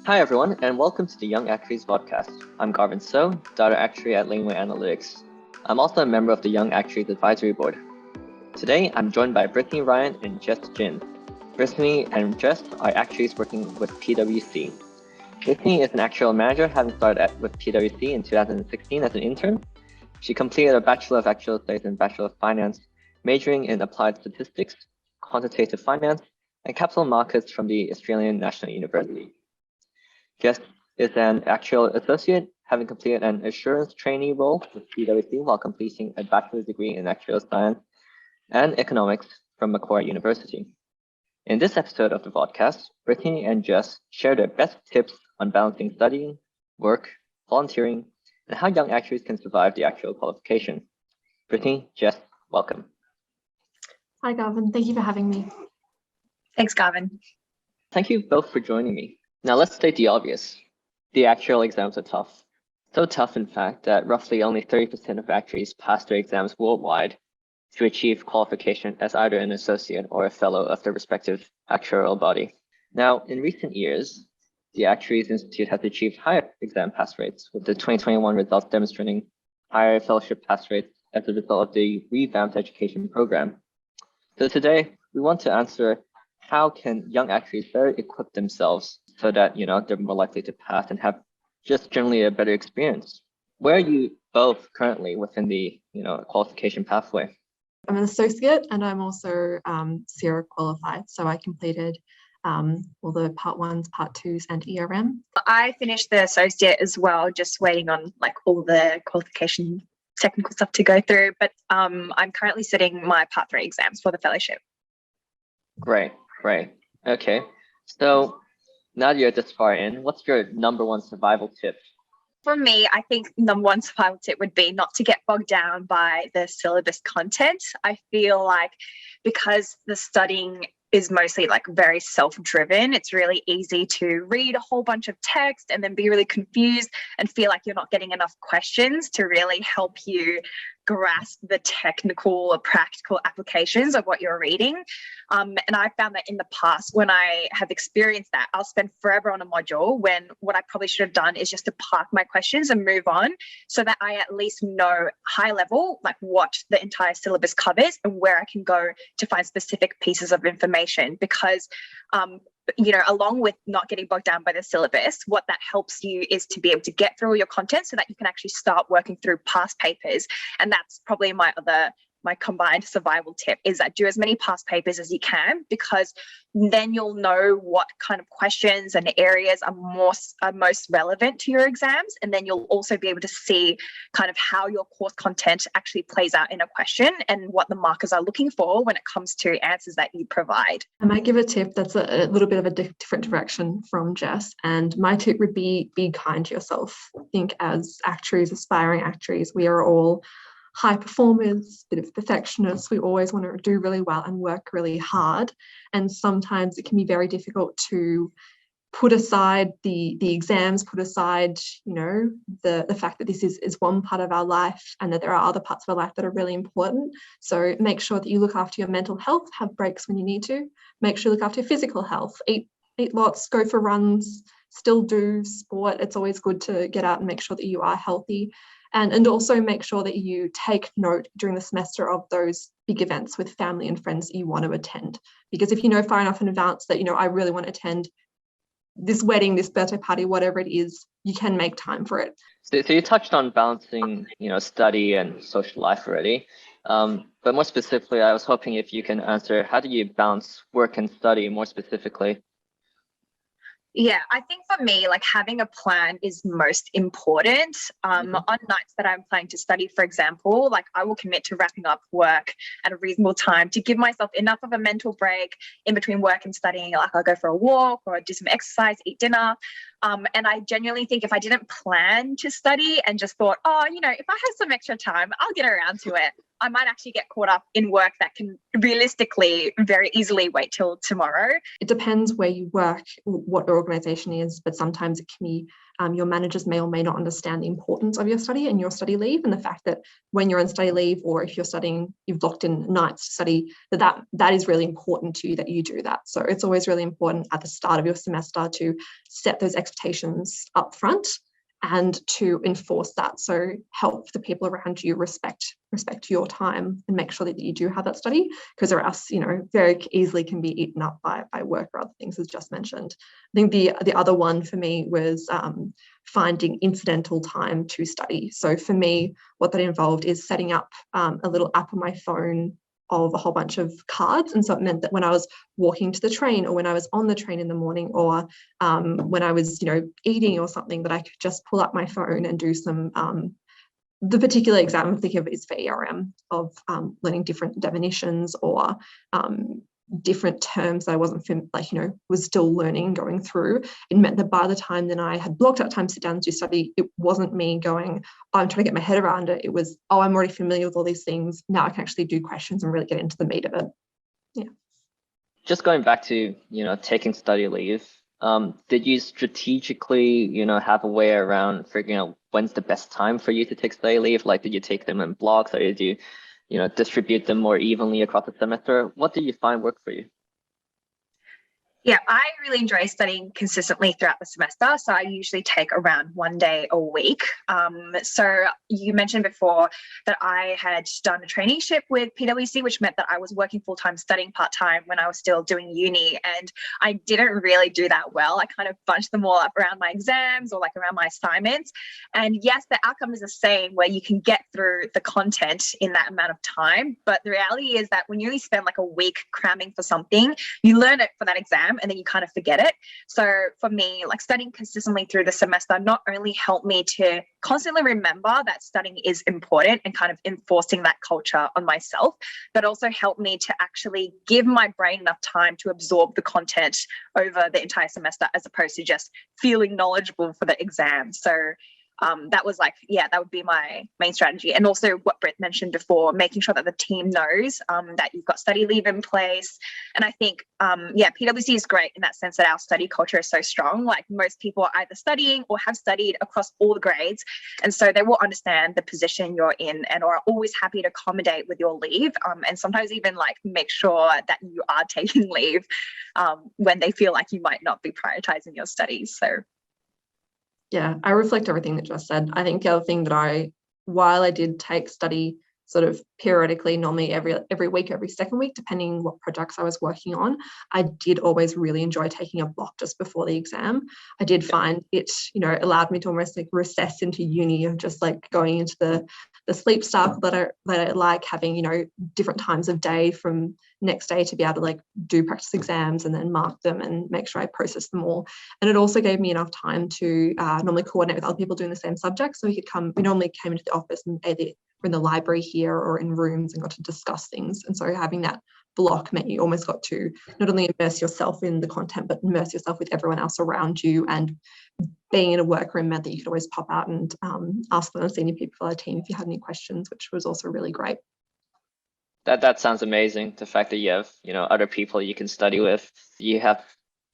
Hi everyone, and welcome to the Young Actuaries Vodcast. I'm Garvin So, Data Actuary at Laneway Analytics. I'm also a member of the Young Actuaries Advisory Board. Today, I'm joined by Brittany Ryan and Jess Jin. Brittany and Jess are actuaries working with PwC. Brittany is an actuarial manager, having started with PwC in 2016 as an intern. She completed a Bachelor of Actuarial Studies and Bachelor of Finance, majoring in Applied Statistics, Quantitative Finance, and Capital Markets from the Australian National University. Jess is an actuarial associate, having completed an assurance trainee role with PwC while completing a bachelor's degree in actuarial science and economics from Macquarie University. In this episode of the podcast, Brittany and Jess share their best tips on balancing studying, work, volunteering, and how young actuaries can survive the actuarial qualification. Brittany, Jess, welcome. Hi, Garvin. Thank you for having me. Thanks, Garvin. Thank you both for joining me. Now let's state the obvious. The actuarial exams are tough. So tough, in fact, that roughly only 30% of actuaries pass their exams worldwide to achieve qualification as either an associate or a fellow of their respective actuarial body. Now, in recent years, the Actuaries Institute has achieved higher exam pass rates, with the 2021 results demonstrating higher fellowship pass rates as a result of the revamped education program. So today, we want to answer how can young actuaries better equip themselves so that they're more likely to pass and have just generally a better experience. Where are you both currently within the qualification pathway? I'm an associate and I'm also CIRA qualified. So I completed all the part 1s, part 2s and ERM. I finished the associate as well, just waiting on all the qualification technical stuff to go through. But I'm currently sitting my part 3 exams for the fellowship. Great. Okay. So now that you're this far in, what's your number one survival tip? For me, I think number one survival tip would be not to get bogged down by the syllabus content. I feel like because the studying is mostly very self-driven, it's really easy to read a whole bunch of text and then be really confused and feel like you're not getting enough questions to really help you grasp the technical or practical applications of what you're reading. And I found that in the past, when I have experienced that, I'll spend forever on a module when what I probably should have done is just to park my questions and move on, so that I at least know high level, what the entire syllabus covers and where I can go to find specific pieces of information. Because along with not getting bogged down by the syllabus, what that helps you is to be able to get through all your content so that you can actually start working through past papers. And that's probably my combined survival tip, is that do as many past papers as you can, because then you'll know what kind of questions and areas are most relevant to your exams. And then you'll also be able to see kind of how your course content actually plays out in a question and what the markers are looking for when it comes to answers that you provide. I might give a tip that's a little bit of a different direction from Jess. And my tip would be kind to yourself. I think as actuaries, aspiring actuaries, we are all high performers, a bit of perfectionists. We always want to do really well and work really hard. And sometimes it can be very difficult to put aside the exams, put aside, the fact that this is one part of our life and that there are other parts of our life that are really important. So make sure that you look after your mental health, have breaks when you need to. Make sure you look after your physical health, eat lots, go for runs, still do sport. It's always good to get out and make sure that you are healthy. And also make sure that you take note during the semester of those big events with family and friends that you want to attend. Because if you know far enough in advance that, I really want to attend this wedding, this birthday party, whatever it is, you can make time for it. So you touched on balancing, study and social life already. But more specifically, I was hoping if you can answer, how do you balance work and study more specifically? Yeah, I think for me, having a plan is most important. On nights that I'm planning to study, for example, I will commit to wrapping up work at a reasonable time to give myself enough of a mental break in between work and studying. I'll go for a walk or do some exercise, eat dinner. And I genuinely think if I didn't plan to study and just thought, if I have some extra time, I'll get around to it, I might actually get caught up in work that can realistically very easily wait till tomorrow. It depends where you work, what your organisation is, but sometimes it can be your managers may or may not understand the importance of your study and your study leave, and the fact that when you're on study leave or if you're studying, you've locked in nights to study, that is really important to you that you do that. So it's always really important at the start of your semester to set those expectations up front and to enforce that. So help the people around you respect your time and make sure that you do have that study, because or else, very easily can be eaten up by work or other things, as just mentioned. I think the other one for me was finding incidental time to study. So for me, what that involved is setting up a little app on my phone of a whole bunch of cards. And so it meant that when I was walking to the train, or when I was on the train in the morning, or when I was, eating or something, that I could just pull up my phone and do some, the particular exam I'm thinking of is for ERM, of learning different definitions or different terms that I wasn't, was still learning, going through. It meant that by the time then I had blocked out time to sit down to study, it wasn't me going, oh, I'm trying to get my head around it. It was, oh, I'm already familiar with all these things. Now I can actually do questions and really get into the meat of it. Yeah. Just going back to, taking study leave, did you strategically, have a way around figuring out when's the best time for you to take study leave? Like, did you take them in blocks, or did you distribute them more evenly across the semester? What did you find worked for you? Yeah, I really enjoy studying consistently throughout the semester. So I usually take around 1 day a week. So you mentioned before that I had done a traineeship with PwC, which meant that I was working full-time, studying part-time when I was still doing uni. And I didn't really do that well. I kind of bunched them all up around my exams or like around my assignments. And yes, the outcome is the same, where you can get through the content in that amount of time. But the reality is that when you only spend like a week cramming for something, you learn it for that exam, and then you kind of forget it. So for me, like studying consistently through the semester not only helped me to constantly remember that studying is important and kind of enforcing that culture on myself, but also helped me to actually give my brain enough time to absorb the content over the entire semester, as opposed to just feeling knowledgeable for the exam. So that was like, that would be my main strategy. And also what Britt mentioned before, making sure that the team knows that you've got study leave in place. And I think, PwC is great in that sense that our study culture is so strong. Like most people are either studying or have studied across all the grades. And so they will understand the position you're in and are always happy to accommodate with your leave. And sometimes even like make sure that you are taking leave when they feel like you might not be prioritizing your studies. So yeah, I reflect everything that Jess said. I think the other thing that while I did take study sort of periodically, normally every week, every second week, depending what projects I was working on, I did always really enjoy taking a block just before the exam. I did find it, allowed me to almost like recess into uni, of just like going into the sleep stuff that I like, having, different times of day from next day to be able to like do practice exams and then mark them and make sure I process them all. And it also gave me enough time to normally coordinate with other people doing the same subject. So we normally came into the office and either we're in the library here or in rooms and got to discuss things. And so having that block meant you almost got to not only immerse yourself in the content, but immerse yourself with everyone else around you. And being in a workroom meant that you could always pop out and ask one of the senior people on the team if you had any questions, which was also really great. That sounds amazing. The fact that you have, other people you can study with. You have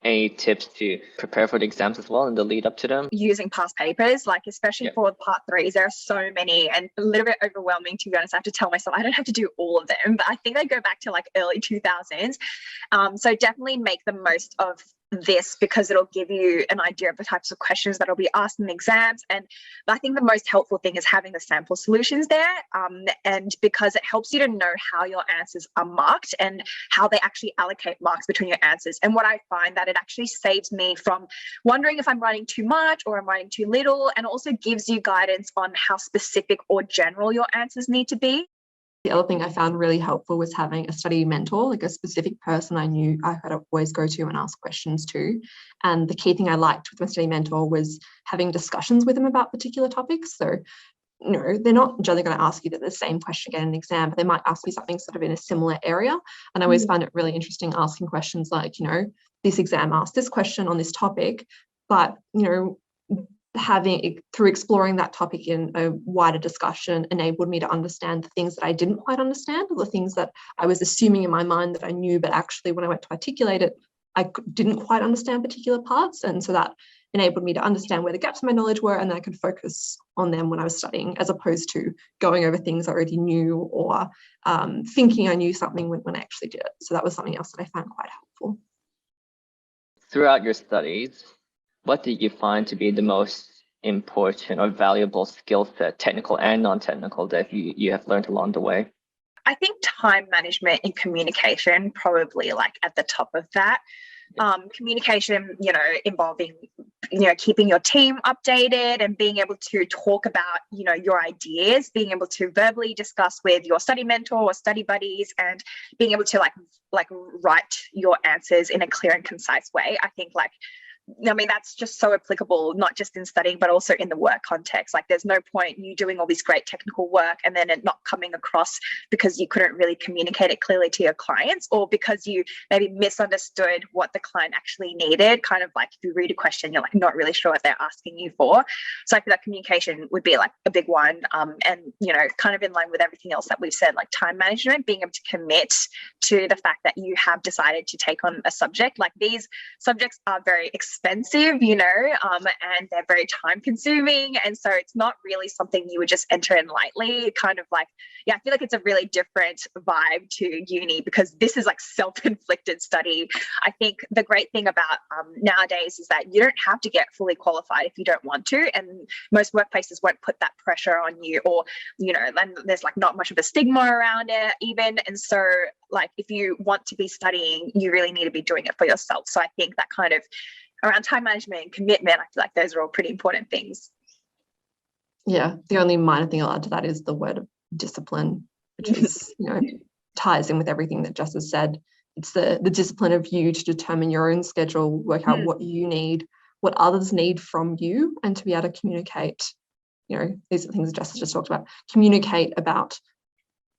any tips to prepare for the exams as well in the lead up to them? Using past papers, like especially for part threes, there are so many and a little bit overwhelming, to be honest. I have to tell myself I don't have to do all of them, but I think I go back to like early 2000s. So definitely make the most of this, because it'll give you an idea of the types of questions that will be asked in the exams. And I think the most helpful thing is having the sample solutions there, and because it helps you to know how your answers are marked and how they actually allocate marks between your answers. And what I find that it actually saves me from wondering if I'm writing too much or I'm writing too little, and also gives you guidance on how specific or general your answers need to be. The other thing I found really helpful was having a study mentor, like a specific person I knew I could always go to and ask questions to. And the key thing I liked with my study mentor was having discussions with them about particular topics. So, they're not generally going to ask you the same question again in an exam, but they might ask you something sort of in a similar area. And I always find it really interesting asking questions like, this exam asked this question on this topic, but, through exploring that topic in a wider discussion enabled me to understand the things that I didn't quite understand, or the things that I was assuming in my mind that I knew, but actually when I went to articulate it, I didn't quite understand particular parts. And so that enabled me to understand where the gaps in my knowledge were, and then I could focus on them when I was studying, as opposed to going over things I already knew or thinking I knew something when I actually did it. So that was something else that I found quite helpful. Throughout your studies, What did you find to be the most important or valuable skill set, technical and non-technical, that you have learned along the way? I think time management and communication probably like at the top of that. Communication, involving, keeping your team updated and being able to talk about, your ideas, being able to verbally discuss with your study mentor or study buddies, and being able to like write your answers in a clear and concise way. I think that's just so applicable, not just in studying, but also in the work context. Like, there's no point you doing all this great technical work and then it not coming across because you couldn't really communicate it clearly to your clients, or because you maybe misunderstood what the client actually needed. Kind of like if you read a question, you're like not really sure what they're asking you for. So I feel like communication would be like a big one. And, kind of in line with everything else that we've said, like time management, being able to commit to the fact that you have decided to take on a subject. Like, these subjects are very expensive, and they're very time consuming. And so it's not really something you would just enter in lightly. Kind of like, I feel like it's a really different vibe to uni, because this is like self-inflicted study. I think the great thing about nowadays is that you don't have to get fully qualified if you don't want to. And most workplaces won't put that pressure on you, or, and there's like not much of a stigma around it even. And so like, if you want to be studying, you really need to be doing it for yourself. So I think that kind of around time management and commitment, I feel like those are all pretty important things. Yeah, the only minor thing I'll add to that is the word discipline, which is, ties in with everything that Jess has said. It's the discipline of you to determine your own schedule, work out what you need, what others need from you, and to be able to communicate. These are things that Jess has just talked about. Communicate about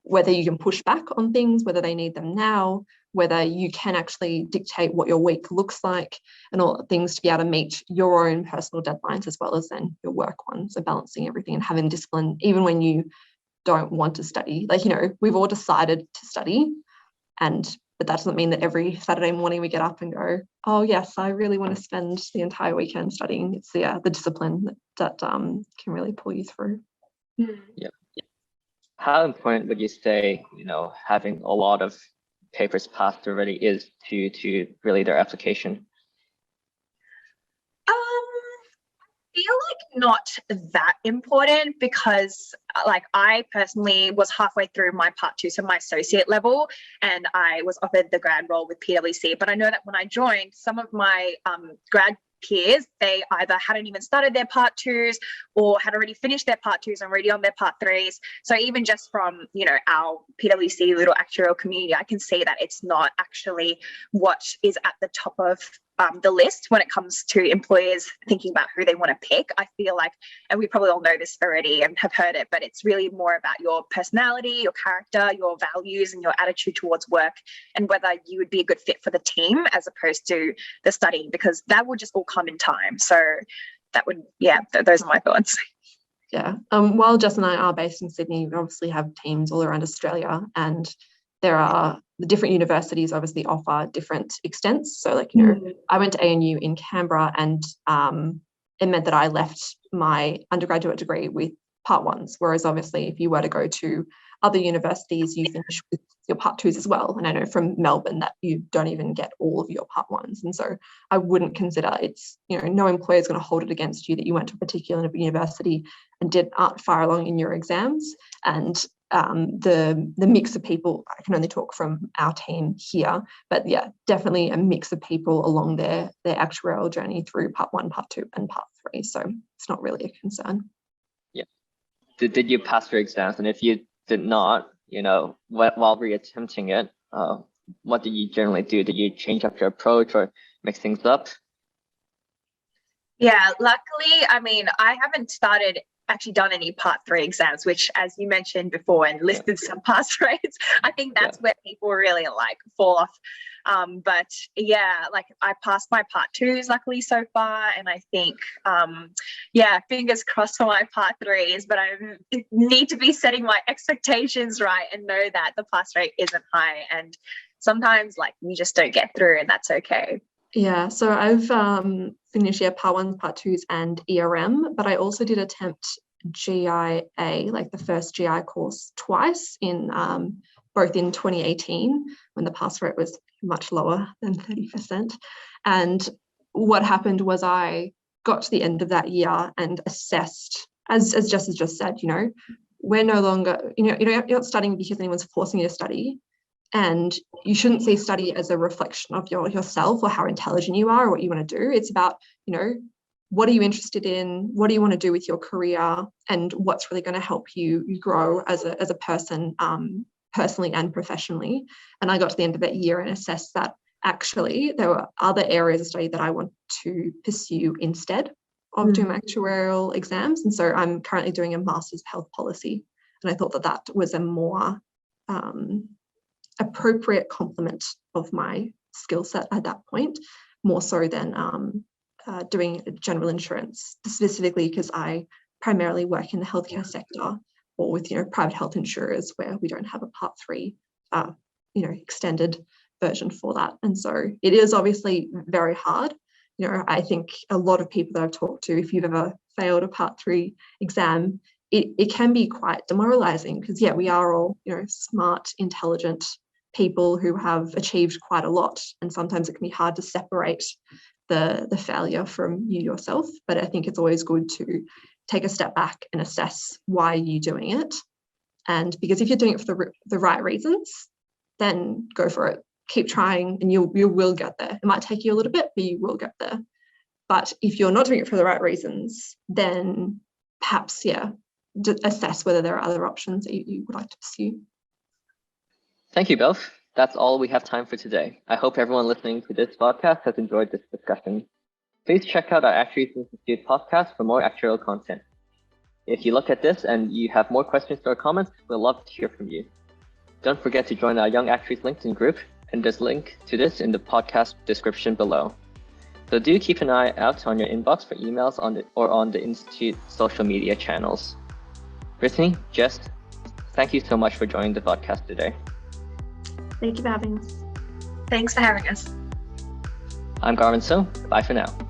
whether you can push back on things, whether they need them now, whether you can actually dictate what your week looks like, and all things to be able to meet your own personal deadlines as well as then your work ones. So balancing everything and having discipline, even when you don't want to study. Like, we've all decided to study, but that doesn't mean that every Saturday morning we get up and go, oh yes, I really want to spend the entire weekend studying. It's the discipline that can really pull you through. Yeah. How important would you say, having a lot of papers passed already is to really their application? I feel like not that important, because like I personally was halfway through my part 2, so my associate level, and I was offered the grad role with PwC. But I know that when I joined, some of my grad peers, they either hadn't even started their part 2s or had already finished their part 2s and already on their part 3s. So even just from, our PwC little actuarial community, I can see that it's not actually what is at the top of the list when it comes to employers thinking about who they want to pick. I feel like, and we probably all know this already and have heard it, but it's really more about your personality, your character, your values, and your attitude towards work, and whether you would be a good fit for the team as opposed to the study, because that will just all come in time. So that would, those are my thoughts. Yeah. While Jess and I are based in Sydney, we obviously have teams all around Australia, and there are the different universities obviously offer different extents. So like, I went to ANU in Canberra, and it meant that I left my undergraduate degree with part 1s, whereas obviously if you were to go to other universities, you finish with your part 2s as well. And I know from Melbourne that you don't even get all of your part 1s. And so I wouldn't consider it's, no employer is going to hold it against you that you went to a particular university and aren't far along in your exams. And the mix of people, I can only talk from our team here, but yeah, definitely a mix of people along their actuarial journey through part 1, part 2, and part 3. So it's not really a concern. Yeah. Did you pass your exams? And if you did not, while reattempting it, what did you generally do? Did you change up your approach or mix things up? Yeah, luckily, I haven't actually done any part 3 exams, which, as you mentioned before and listed some pass rates, I think that's where people really like fall off. But yeah, like I passed my part 2s luckily so far, and I think fingers crossed for my part 3s, but I need to be setting my expectations right and know that the pass rate isn't high, and sometimes like you just don't get through, and that's okay. Yeah, so I've finished part 1s, part 2s, and ERM, but I also did attempt GIA, like the first GI course, twice, in both in 2018 when the pass rate was much lower than 30%, and what happened was I got to the end of that year and assessed, as Jess has just said, we're no longer, you're not studying because anyone's forcing you to study. And you shouldn't see study as a reflection of yourself or how intelligent you are or what you want to do. It's about, what are you interested in? What do you want to do with your career? And what's really going to help you grow as a person, personally and professionally. And I got to the end of that year and assessed that actually there were other areas of study that I want to pursue instead of doing my actuarial exams. And so I'm currently doing a Master's of Health Policy. And I thought that was a more appropriate complement of my skill set at that point, more so than doing general insurance, specifically because I primarily work in the healthcare sector or with private health insurers where we don't have a Part 3 extended version for that. And so it is obviously very hard. I think a lot of people that I've talked to, if you've ever failed a Part 3 exam, it can be quite demoralizing because we are all smart, intelligent people who have achieved quite a lot, and sometimes it can be hard to separate the failure from you yourself. But I think it's always good to take a step back and assess why you're doing it, and because if you're doing it for the right reasons, then go for it. Keep trying and you will get there. It might take you a little bit, but you will get there. But if you're not doing it for the right reasons, then perhaps assess whether there are other options that you would like to pursue. Thank you both. That's all we have time for today. I hope everyone listening to this podcast has enjoyed this discussion. Please check out our Actuaries Institute podcast for more actuarial content. If you look at this and you have more questions or comments, we'd love to hear from you. Don't forget to join our Young Actuaries LinkedIn group, and there's a link to this in the podcast description below. So do keep an eye out on your inbox for emails on the Institute social media channels. Brittany, Jess, thank you so much for joining the podcast today. Thank you for having us. Thanks for having us. I'm Garvin So. Bye for now.